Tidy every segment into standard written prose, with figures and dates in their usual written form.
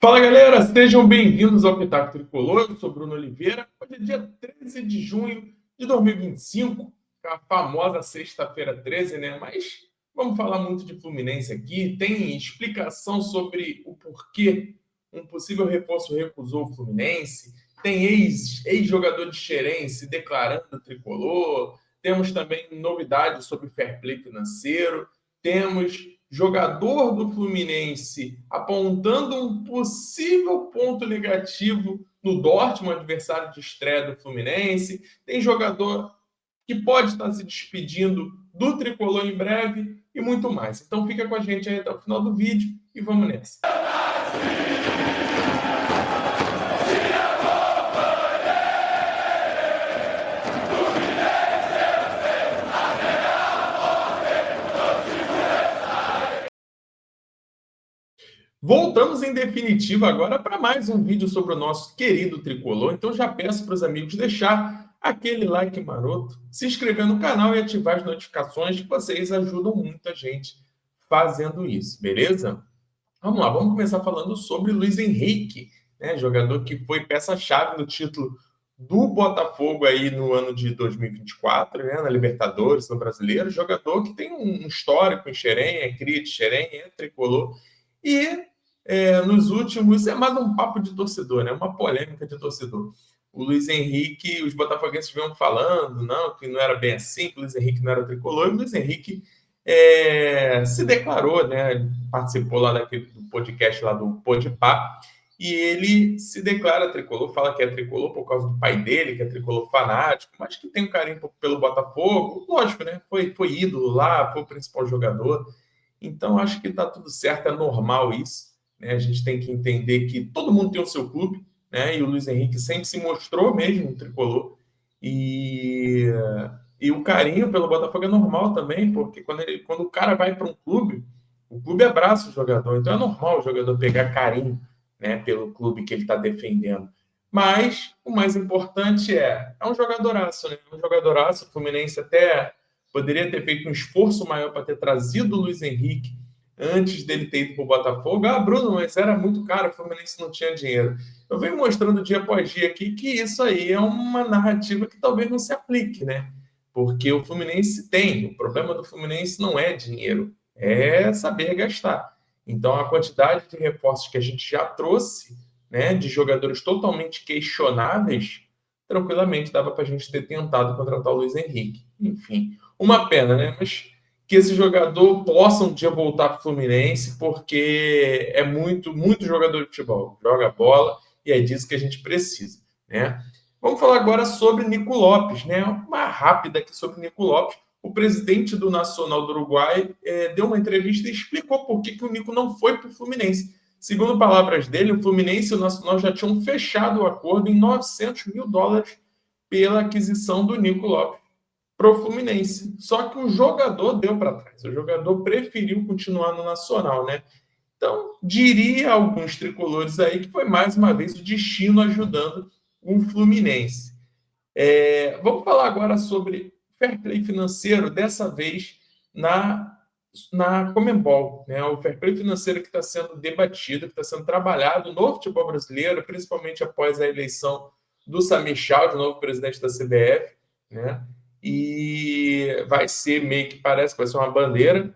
Fala galera, sejam bem-vindos ao Pitaco Tricolor. Eu sou Bruno Oliveira. Hoje é dia 13 de junho de 2025, a famosa sexta-feira 13, né? Mas vamos falar muito de Fluminense aqui. Tem explicação sobre o porquê um possível reforço recusou o Fluminense. Tem ex-jogador de Xerém se declarando tricolor. Temos também novidades sobre fair play financeiro. Temos jogador do Fluminense apontando um possível ponto negativo no Dortmund, adversário de estreia do Fluminense. Tem jogador que pode estar se despedindo do tricolor em breve e muito mais. Então fica com a gente aí até o final do vídeo e vamos nessa. Voltamos em definitiva agora para mais um vídeo sobre o nosso querido tricolor. Então já peço para os amigos deixar aquele like maroto, se inscrever no canal e ativar as notificações, que vocês ajudam muita gente fazendo isso, beleza? Vamos lá, vamos começar falando sobre Luiz Henrique, né? Jogador que foi peça-chave no título do Botafogo aí no ano de 2024, né? Na Libertadores, no Brasileiro. Jogador que tem um histórico em Xerém, é cria de Xerém, é tricolor. E nos últimos, é mais um papo de torcedor, né? Uma polêmica de torcedor. O Luiz Henrique, os botafoguenses vinham falando, não, que não era bem assim, que o Luiz Henrique não era tricolor, e o Luiz Henrique se declarou, né? Participou lá do podcast lá do Podpah, e ele se declara tricolor, fala que é tricolor por causa do pai dele, que é tricolor fanático, mas que tem um carinho pelo Botafogo, lógico, né? Foi ídolo lá, foi o principal jogador, então acho que está tudo certo, é normal isso, né? A gente tem que entender que todo mundo tem o seu clube, né? E o Luiz Henrique sempre se mostrou mesmo um tricolor, e e o carinho pelo Botafogo é normal também, porque quando o cara vai para um clube, o clube abraça o jogador. Então é normal o jogador pegar carinho, né, pelo clube que ele está defendendo. Mas o mais importante é um jogadoraço, né? Um jogadoraço. O Fluminense até poderia ter feito um esforço maior para ter trazido o Luiz Henrique antes dele ter ido para o Botafogo. Ah, Bruno, mas era muito caro, o Fluminense não tinha dinheiro. Eu venho mostrando dia após dia aqui que isso aí é uma narrativa que talvez não se aplique, né? Porque o Fluminense tem. O problema do Fluminense não é dinheiro, é saber gastar. Então, a quantidade de reforços que a gente já trouxe, né, de jogadores totalmente questionáveis, tranquilamente dava para a gente ter tentado contratar o Luiz Henrique. Enfim, uma pena, né? Mas que esse jogador possa um dia voltar para o Fluminense, porque é muito, muito jogador de futebol. Joga bola e é disso que a gente precisa, né? Vamos falar agora sobre Nico Lopes, né? Uma rápida aqui sobre Nico Lopes. O presidente do Nacional do Uruguai deu uma entrevista e explicou por que o Nico não foi para o Fluminense. Segundo palavras dele, o Fluminense e o Nacional já tinham fechado o acordo em US$ 900 mil pela aquisição do Nico Lopes para o Fluminense. Só que o jogador deu para trás. O jogador preferiu continuar no Nacional, né? Então, diria alguns tricolores aí que foi mais uma vez o destino ajudando o Fluminense. Vamos falar agora sobre fair play financeiro, dessa vez na Conmebol, né? O fair play financeiro que está sendo debatido, que está sendo trabalhado no futebol brasileiro, principalmente após a eleição do Samir Chau, de novo presidente da CBF, né? E vai ser meio que parece que vai ser uma bandeira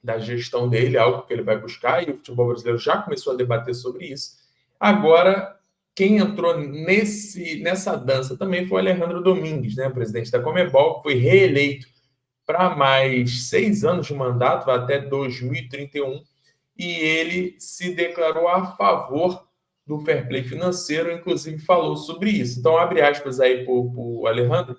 da gestão dele, algo que ele vai buscar, e o futebol brasileiro já começou a debater sobre isso. Agora, quem entrou nessa dança também foi o Alejandro Domingues, né, presidente da Conmebol, que foi reeleito para mais 6 anos de mandato, vai até 2031, e ele se declarou a favor do fair play financeiro, inclusive falou sobre isso. Então, abre aspas aí para o Alejandro.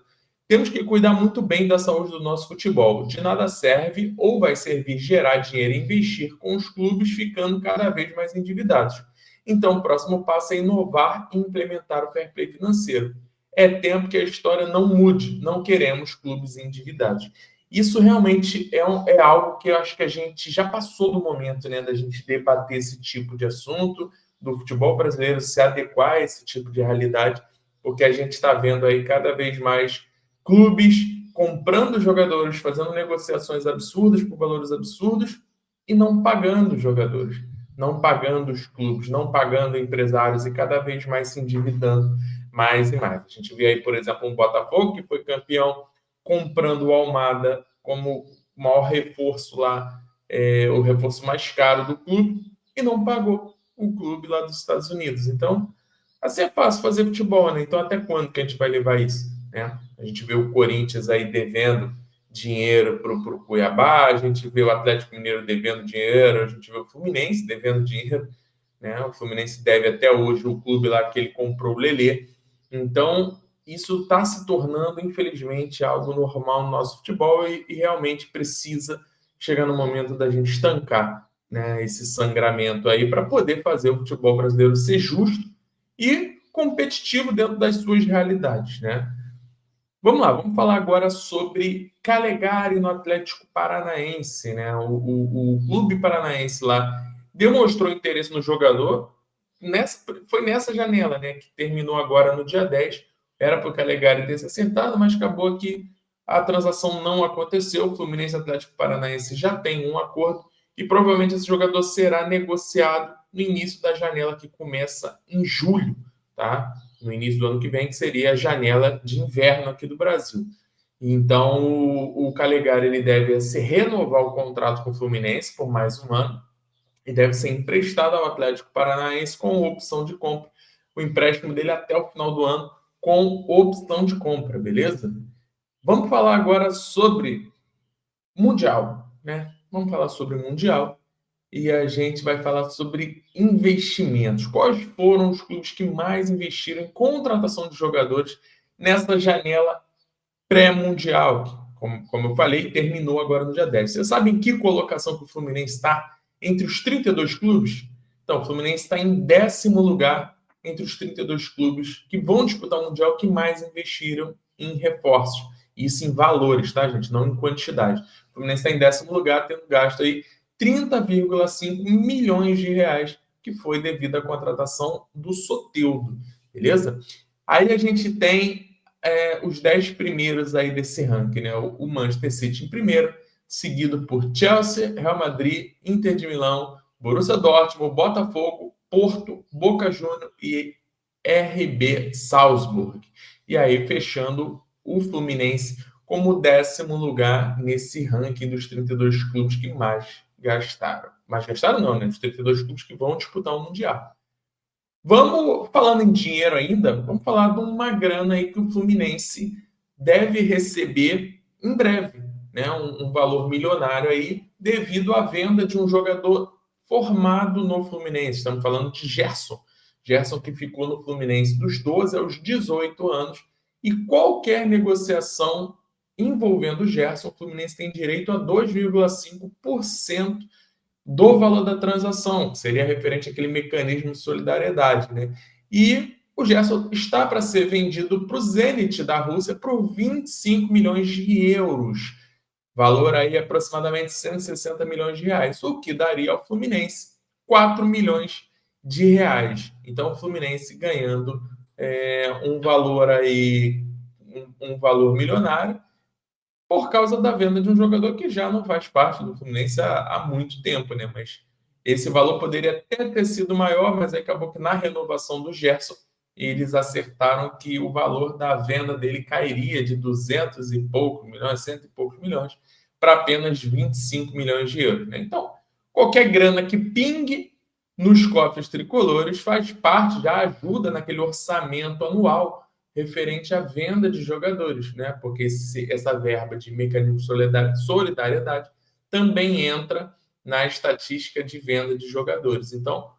Temos que cuidar muito bem da saúde do nosso futebol. De nada serve ou vai servir gerar dinheiro e investir com os clubes ficando cada vez mais endividados. Então, o próximo passo é inovar e implementar o fair play financeiro. É tempo que a história não mude. Não queremos clubes endividados. Isso realmente é algo que eu acho que a gente já passou do momento, né, da gente debater esse tipo de assunto, do futebol brasileiro se adequar a esse tipo de realidade, porque a gente está vendo aí cada vez mais clubes comprando jogadores, fazendo negociações absurdas por valores absurdos e não pagando os jogadores. não pagando os clubes, não pagando empresários e cada vez mais se endividando mais e mais. A gente vê aí, por exemplo, um Botafogo que foi campeão comprando o Almada como maior reforço lá, o reforço mais caro do clube, e não pagou o clube lá dos Estados Unidos. Então, assim é fácil fazer futebol, né? Então, até quando que a gente vai levar isso, né? A gente vê o Corinthians aí devendo dinheiro para o Cuiabá, a gente vê o Atlético Mineiro devendo dinheiro, a gente vê o Fluminense devendo dinheiro, né? O Fluminense deve até hoje o clube lá que ele comprou o Lelê. Então, isso está se tornando, infelizmente, algo normal no nosso futebol e realmente precisa chegar no momento da gente estancar, né, esse sangramento aí para poder fazer o futebol brasileiro ser justo e competitivo dentro das suas realidades, né? Vamos lá, vamos falar agora sobre Calegari no Atlético Paranaense, né? O clube paranaense lá demonstrou interesse no jogador. Foi nessa janela, né? Que terminou agora no dia 10. Era para o Calegari ter se acertado, mas acabou que a transação não aconteceu. O Fluminense Atlético Paranaense já tem um acordo e provavelmente esse jogador será negociado no início da janela que começa em julho, tá? No início do ano que vem, que seria a janela de inverno aqui do Brasil. Então, o Calegari ele deve se renovar o contrato com o Fluminense por mais um ano e deve ser emprestado ao Atlético Paranaense com opção de compra. O empréstimo dele até o final do ano com opção de compra, beleza? Vamos falar agora sobre Mundial, né? Vamos falar sobre Mundial e a gente vai falar sobre investimentos. Quais foram os clubes que mais investiram em contratação de jogadores nessa janela pré-mundial, que, como eu falei, terminou agora no dia 10? Você sabe em que colocação que o Fluminense está entre os 32 clubes? Então, o Fluminense está em 10º lugar entre os 32 clubes que vão disputar o Mundial que mais investiram em reforços. Isso em valores, tá, gente? Não em quantidade. O Fluminense está em 10º lugar, tendo gasto aí 30,5 milhões de reais, que foi devido à contratação do Soteldo, beleza? Aí a gente tem os 10 primeiros aí desse ranking, né? O Manchester City em primeiro, seguido por Chelsea, Real Madrid, Inter de Milão, Borussia Dortmund, Botafogo, Porto, Boca Juniors e RB Salzburg. E aí, fechando o Fluminense como 10º lugar nesse ranking dos 32 clubes que mais gastaram. Mais gastaram não, né? Os 32 clubes que vão disputar o Mundial. Vamos, falando em dinheiro ainda, vamos falar de uma grana aí que o Fluminense deve receber em breve, né? Um valor milionário aí, devido à venda de um jogador formado no Fluminense. Estamos falando de Gerson. Gerson que ficou no Fluminense dos 12 aos 18 anos. E qualquer negociação envolvendo o Gerson, o Fluminense tem direito a 2,5% do valor da transação, que seria referente àquele mecanismo de solidariedade, né? E o Gerson está para ser vendido para o Zenit da Rússia por 25 milhões de euros, valor aí aproximadamente 160 milhões de reais, o que daria ao Fluminense 4 milhões de reais. Então, o Fluminense ganhando um valor aí, um valor milionário, por causa da venda de um jogador que já não faz parte do Fluminense há muito tempo, né? Mas esse valor poderia até ter sido maior, mas acabou que na renovação do Gerson, eles acertaram que o valor da venda dele cairia de 200 e poucos milhões, 100 e poucos milhões, para apenas 25 milhões de euros, né? Então, qualquer grana que pingue nos cofres tricolores faz parte, já ajuda naquele orçamento anual referente à venda de jogadores, né? Porque essa verba de mecanismo de solidariedade também entra na estatística de venda de jogadores. Então,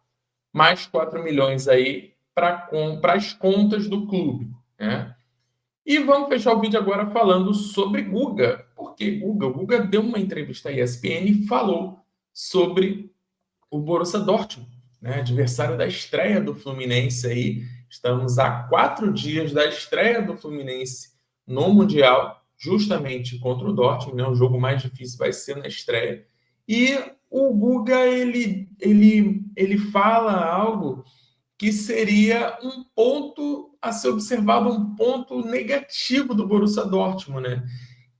mais 4 milhões aí para as contas do clube, né? E vamos fechar o vídeo agora falando sobre Guga. Por que Guga? O Guga deu uma entrevista à ESPN e falou sobre o Borussia Dortmund, né? Adversário da estreia do Fluminense aí. Estamos a 4 dias da estreia do Fluminense no Mundial, justamente contra o Dortmund, né? O jogo mais difícil vai ser na estreia. E o Guga, ele fala algo que seria um ponto a ser observado, um ponto negativo do Borussia Dortmund, né?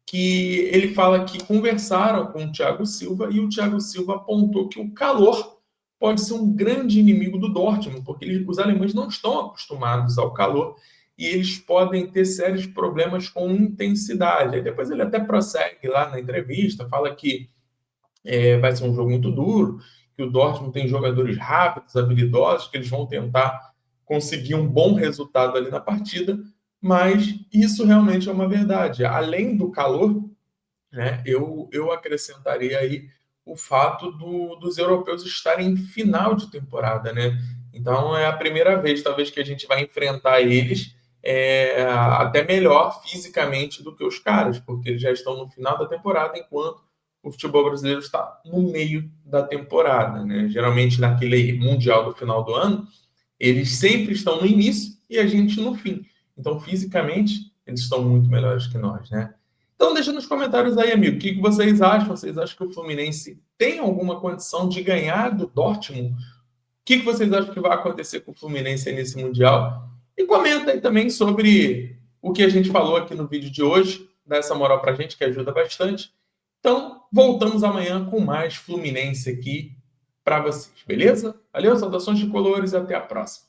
Que ele fala que conversaram com o Thiago Silva e o Thiago Silva apontou que o calor pode ser um grande inimigo do Dortmund, porque os alemães não estão acostumados ao calor e eles podem ter sérios problemas com intensidade. Aí depois ele até prossegue lá na entrevista, fala que vai ser um jogo muito duro, que o Dortmund tem jogadores rápidos, habilidosos, que eles vão tentar conseguir um bom resultado ali na partida, mas isso realmente é uma verdade. Além do calor, né, eu acrescentaria aí o fato dos europeus estarem em final de temporada, né? Então é a primeira vez, talvez, que a gente vai enfrentar eles até melhor fisicamente do que os caras, porque eles já estão no final da temporada, enquanto o futebol brasileiro está no meio da temporada, né? Geralmente naquele mundial do final do ano, eles sempre estão no início e a gente no fim. Então, fisicamente, eles estão muito melhores que nós, né? Então, deixa nos comentários aí, amigo, o que vocês acham? Vocês acham que o Fluminense tem alguma condição de ganhar do Dortmund? O que vocês acham que vai acontecer com o Fluminense nesse Mundial? E comenta aí também sobre o que a gente falou aqui no vídeo de hoje. Dá essa moral pra gente, que ajuda bastante. Então, voltamos amanhã com mais Fluminense aqui para vocês, beleza? Valeu, saudações de colores e até a próxima.